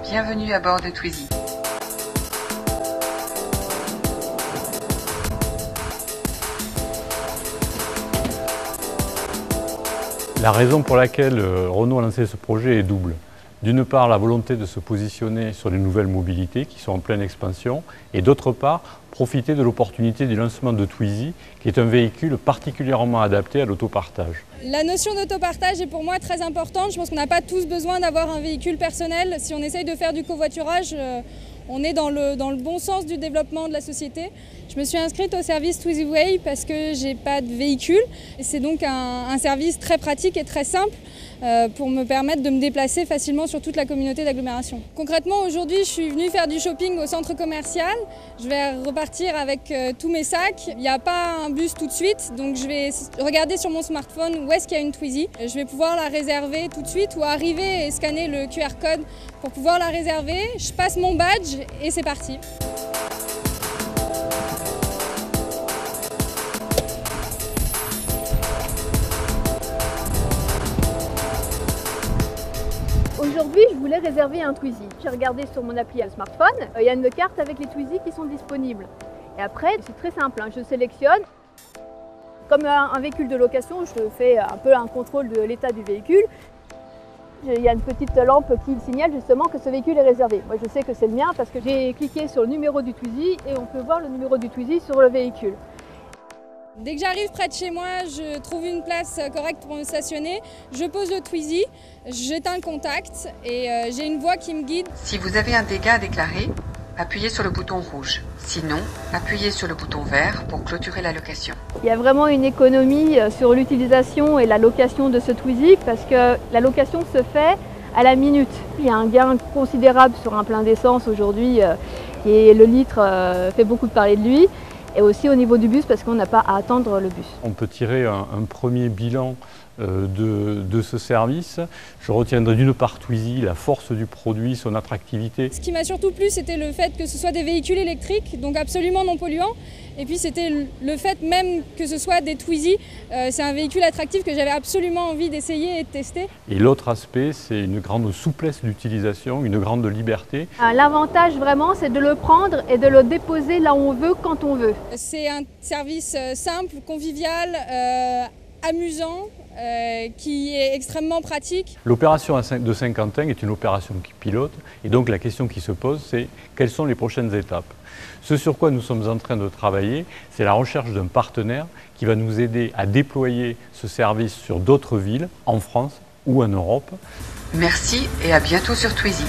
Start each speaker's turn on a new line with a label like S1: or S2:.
S1: Bienvenue à bord de Twizy.
S2: La raison pour laquelle Renault a lancé ce projet est double. D'une part, la volonté de se positionner sur les nouvelles mobilités qui sont en pleine expansion, et d'autre part, profiter de l'opportunité du lancement de Twizy, qui est un véhicule particulièrement adapté à l'autopartage.
S3: La notion d'autopartage est pour moi très importante. Je pense qu'on n'a pas tous besoin d'avoir un véhicule personnel. Si on essaye de faire du covoiturage, on est dans le bon sens du développement de la société. Je me suis inscrite au service TwizyWay parce que j'ai pas de véhicule. C'est donc un service très pratique et très simple pour me permettre de me déplacer facilement sur toute la communauté d'agglomération. Concrètement, aujourd'hui, je suis venue faire du shopping au centre commercial. Je vais repartir avec tous mes sacs. Il n'y a pas un bus tout de suite, donc je vais regarder sur mon smartphone où est-ce qu'il y a une Twizy. Je vais pouvoir la réserver tout de suite ou arriver et scanner le QR code pour pouvoir la réserver. Je passe mon badge et c'est parti.
S4: Aujourd'hui, je voulais réserver un Twizy. J'ai regardé sur mon appli à smartphone, il y a une carte avec les Twizy qui sont disponibles. Et après, c'est très simple, je sélectionne. Comme un véhicule de location, je fais un peu un contrôle de l'état du véhicule. Il y a une petite lampe qui signale justement que ce véhicule est réservé. Moi, je sais que c'est le mien parce que j'ai cliqué sur le numéro du Twizy et on peut voir le numéro du Twizy sur le véhicule.
S3: Dès que j'arrive près de chez moi, je trouve une place correcte pour me stationner, je pose le Twizy, j'éteins le contact et j'ai une voix qui me guide.
S1: Si vous avez un dégât à déclarer, appuyez sur le bouton rouge. Sinon, appuyez sur le bouton vert pour clôturer la location.
S4: Il y a vraiment une économie sur l'utilisation et la location de ce Twizy parce que la location se fait à la minute. Il y a un gain considérable sur un plein d'essence aujourd'hui et le litre fait beaucoup parler de lui. Et aussi au niveau du bus parce qu'on n'a pas à attendre le bus.
S2: On peut tirer un premier bilan de ce service. Je retiendrai d'une part Twizy, la force du produit, son attractivité.
S3: Ce qui m'a surtout plu, c'était le fait que ce soit des véhicules électriques, donc absolument non polluants. Et puis c'était le fait même que ce soit des Twizy. C'est un véhicule attractif que j'avais absolument envie d'essayer et de tester.
S2: Et l'autre aspect, c'est une grande souplesse d'utilisation, une grande liberté.
S4: L'avantage vraiment, c'est de le prendre et de le déposer là où on veut, quand on veut.
S3: C'est un service simple, convivial, amusant, qui est extrêmement pratique.
S2: L'opération de Saint-Quentin est une opération qui pilote et donc la question qui se pose, c'est quelles sont les prochaines étapes? Ce sur quoi nous sommes en train de travailler, c'est la recherche d'un partenaire qui va nous aider à déployer ce service sur d'autres villes, en France ou en Europe.
S1: Merci et à bientôt sur Twizy.